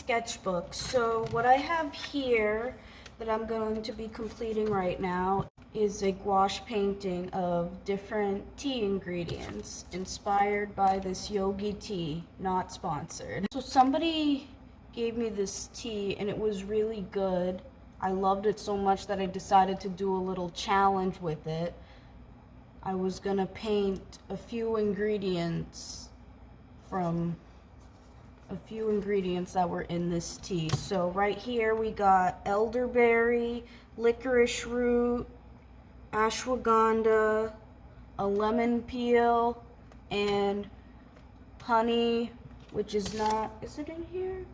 Sketchbook. So what I have here that I'm going to be completing right now is a gouache painting of different tea ingredients inspired by this yogi tea, not sponsored. So somebody gave me this tea and it was really good. I loved it so much that I decided to do a little challenge with it. I was gonna paint a few ingredients that were in this tea. So right here we got elderberry, licorice root, ashwagandha, a lemon peel, and honey, which is not, is it in here?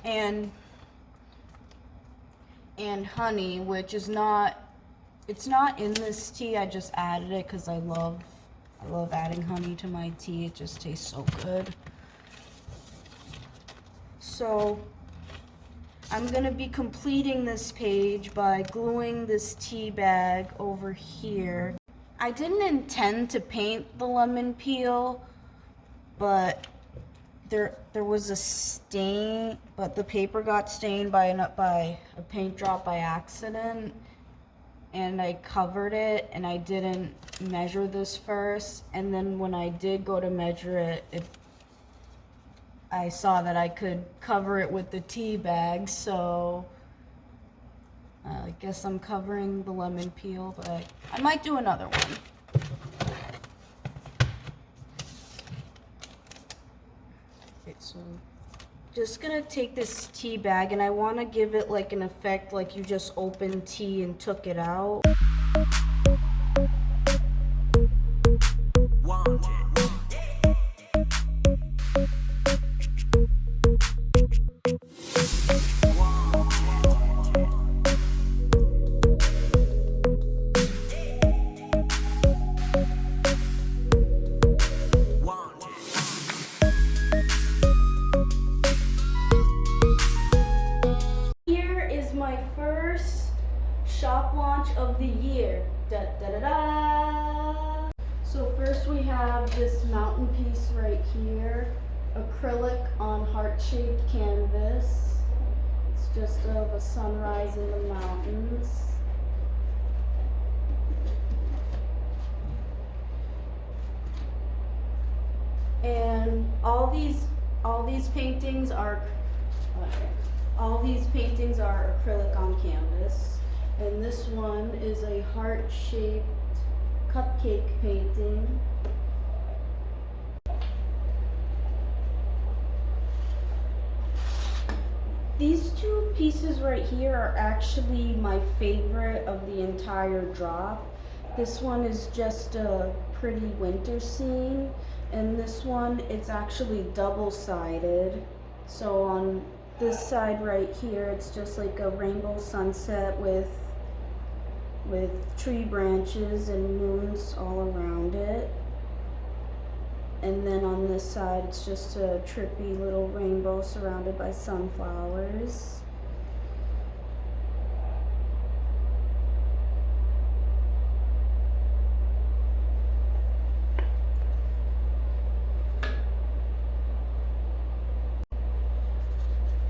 And honey, which is not, it's not in this tea. I just added it because I love adding honey to my tea. It just tastes so good. So I'm gonna be completing this page by gluing this tea bag over here. I didn't intend to paint the lemon peel, but there was a stain, but the paper got stained by a paint drop by accident, and I covered it, and I didn't measure this first, and then when I did go to measure it, I saw that I could cover it with the tea bag, so I guess I'm covering the lemon peel, but I might do another one. Okay, so just gonna take this tea bag, and I want to give it like an effect like you just opened tea and took it out. My first shop launch of the year. Da, da, da, da. So first we have this mountain piece right here, acrylic on heart-shaped canvas. It's just of a sunrise in the mountains. And all these paintings are acrylic on canvas, and this one is a heart-shaped cupcake painting. These two pieces right here are actually my favorite of the entire drop. This one is just a pretty winter scene, and this one, it's actually double-sided. So on this side right here, it's just like a rainbow sunset with tree branches and moons all around it. And then on this side, it's just a trippy little rainbow surrounded by sunflowers.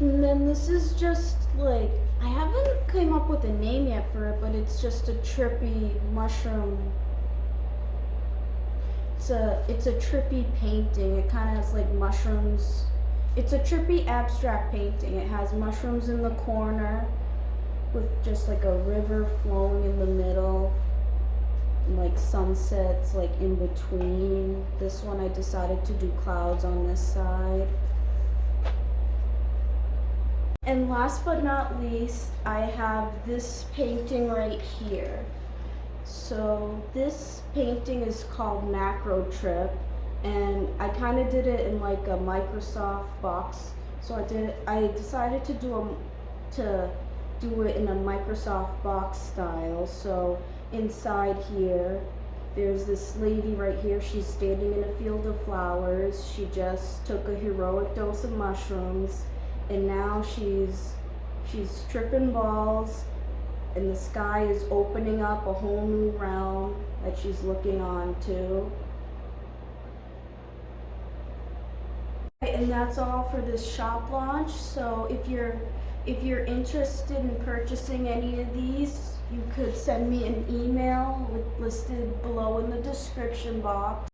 And then this is just like, I haven't come up with a name yet for it, but it's just a trippy mushroom. It's a trippy painting. It kind of has like mushrooms. It's a trippy abstract painting. It has mushrooms in the corner with just like a river flowing in the middle, and like sunsets like in between. This one I decided to do clouds on this side. And last but not least, I have this painting right here. So this painting is called Macro Trip, and I kind of did it in like a Microsoft box. So I decided to do it in a Microsoft box style. So inside here, there's this lady right here. She's standing in a field of flowers. She just took a heroic dose of mushrooms, and now she's tripping balls, and the sky is opening up a whole new realm that she's looking on to. and that's all for this shop launch. So if you're interested in purchasing any of these, you could send me an email listed below in the description box.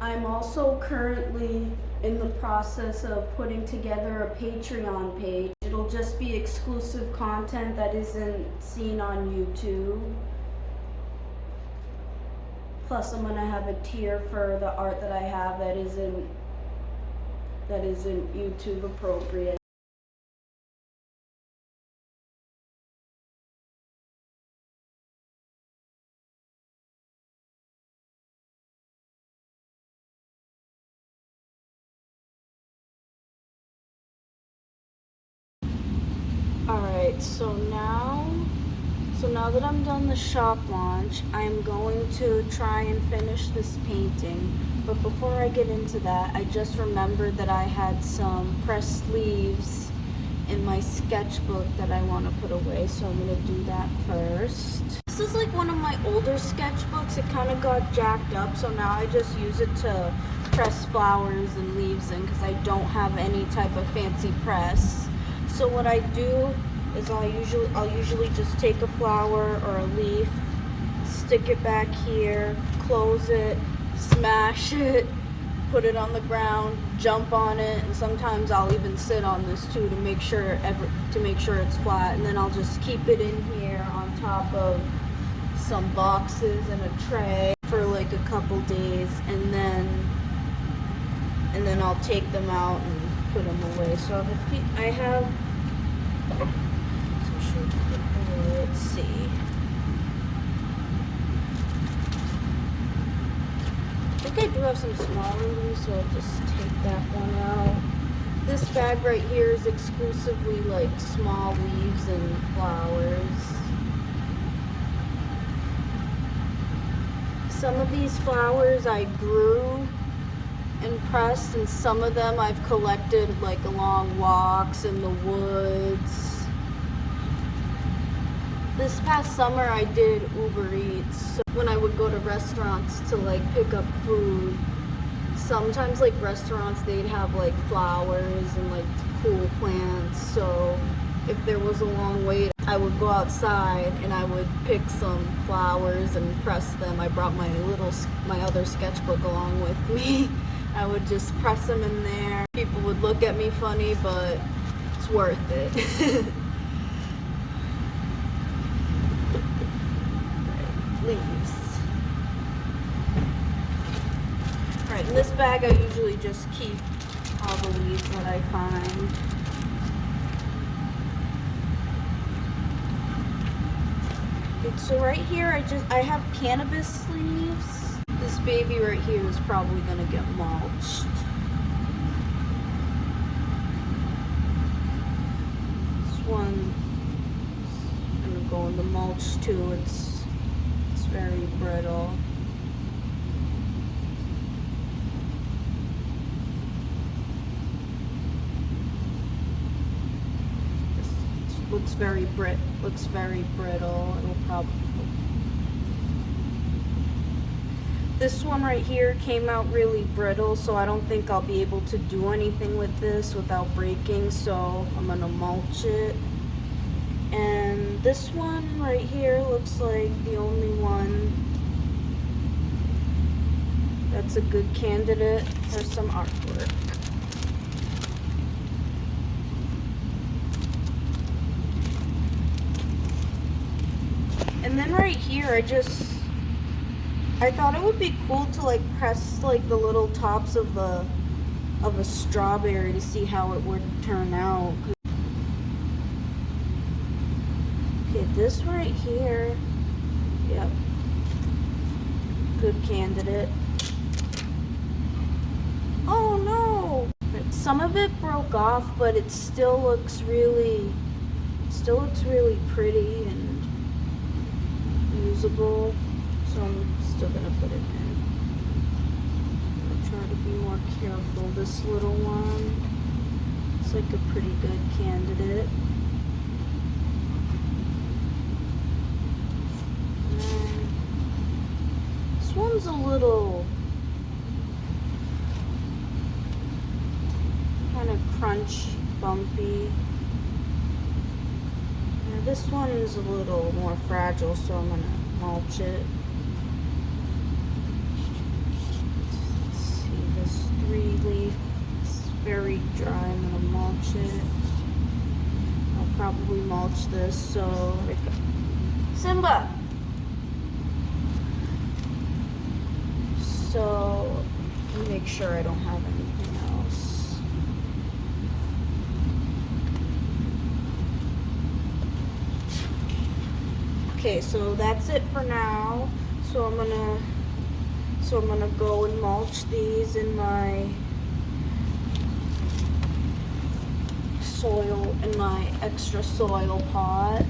I'm also currently in the process of putting together a Patreon page. It'll just be exclusive content that isn't seen on YouTube. Plus I'm gonna have a tier for the art that I have that isn't YouTube appropriate. Alright, so now that I'm done the shop launch, I'm going to try and finish this painting. But before I get into that, I just remembered that I had some pressed leaves in my sketchbook that I want to put away, so I'm going to do that first. This is like one of my older sketchbooks. It kind of got jacked up, so now I just use it to press flowers and leaves in because I don't have any type of fancy press. So what I do is I'll usually just take a flower or a leaf, stick it back here, close it, smash it, put it on the ground, jump on it, and sometimes I'll even sit on this too to make sure it's flat, and then I'll just keep it in here on top of some boxes and a tray for like a couple days, and then I'll take them out and put them away. So I have let's see. I think I do have some smaller ones, so I'll just take that one out. This bag right here is exclusively like small leaves and flowers. Some of these flowers I grew and pressed, and some of them I've collected like along walks in the woods. This past summer I did Uber Eats. So when I would go to restaurants to like pick up food, sometimes like restaurants they'd have like flowers and like cool plants. So if there was a long wait, I would go outside and I would pick some flowers and press them. I brought my other sketchbook along with me. I would just press them in there. People would look at me funny, but it's worth it. Leaves. Alright, in this bag I usually just keep all the leaves that I find. So right here I have cannabis leaves. This baby right here is probably gonna get mulched. This one is gonna go in the mulch too. It's very brittle. This looks very brittle. It'll probably. This one right here came out really brittle, so I don't think I'll be able to do anything with this without breaking, so I'm gonna mulch it. And this one right here looks like the only one that's a good candidate for some artwork. And then right here I thought it would be cool to like press like the little tops of a strawberry to see how it would turn out. Okay, this right here, yep, good candidate. Oh no! Some of it broke off, but it still looks really pretty and usable. So I'm still gonna put it in. I'll try to be more careful. This little one, it's like a pretty good candidate. This one's a little kind of crunchy, bumpy. Now this one is a little more fragile, so I'm gonna mulch it. Let's see, this 3-leaf is very dry. I'm gonna mulch it. I'll probably mulch this so it Simba! So make sure I don't have anything else. Okay, so that's it for now. So I'm gonna go and mulch these in my soil, in my extra soil pot.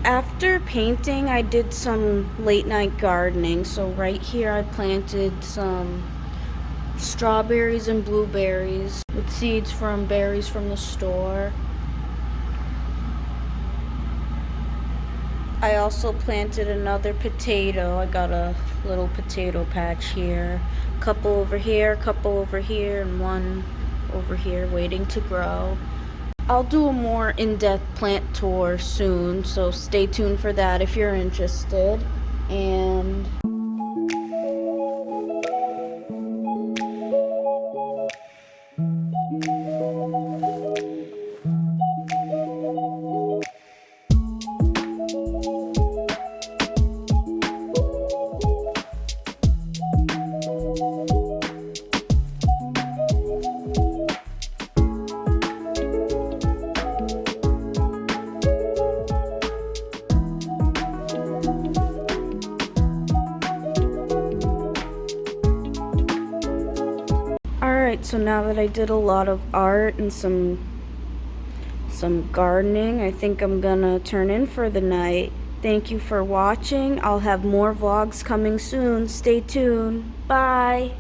After painting, I did some late night gardening. So right here I planted some strawberries and blueberries with seeds from berries from the store. I also planted another potato. I got a little potato patch here. Couple over here, and one over here waiting to grow. I'll do a more in-depth plant tour soon, so stay tuned for that if you're interested. And alright, so now that I did a lot of art and some gardening, I think I'm gonna turn in for the night. Thank you for watching. I'll have more vlogs coming soon. Stay tuned. Bye.